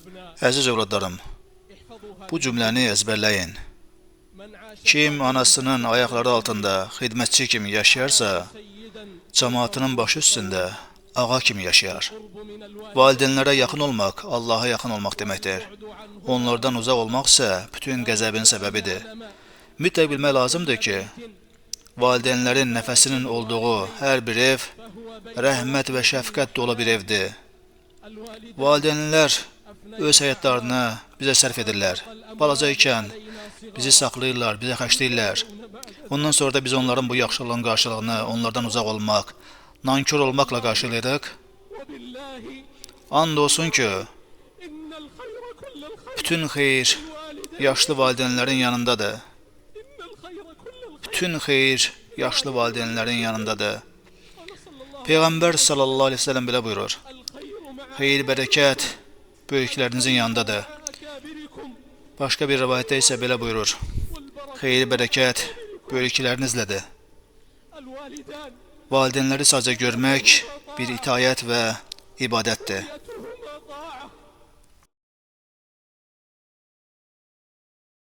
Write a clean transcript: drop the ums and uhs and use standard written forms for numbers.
Əziz övladlarım, bu cümləni əzbərləyin. Kim anasının ayaqları altında xidmətçi kimi yaşayarsa, cəmaatının başı üstündə ağa kimi yaşayar. Valideynlərə yaxın olmaq, Allaha yaxın olmaq deməkdir. Onlardan uzaq olmaq isə bütün qəzəbin səbəbidir. Mütləq bilmək lazımdır ki, valideynlərin nəfəsinin olduğu hər bir ev rəhmət və şəfqət dolu bir evdir. Valideynlər öz həyatlarını bizə sərf edirlər. Balaca ikən bizi saxlayırlar, bizə xərcləyirlər. Ondan sonra da biz onların bu yaxşılığın qarşılığını onlardan uzaq olmaq, nankör olmaqla qarşılayırıq. And olsun ki, bütün xeyir yaşlı valideynlərin yanındadır. Bütün xeyir yaşlı valideynlərin yanındadır. Peyğəmbər sallallahu aleyhi ve sellem belə buyurur. Xeyir, bərəkət böyüklərinizin yanındadır. Başqa bir rivayətdə isə belə buyurur. Xeyir, bərəkət böyüklərinizlədir. Valideynləri sadəcə görmək bir itayət və ibadətdir.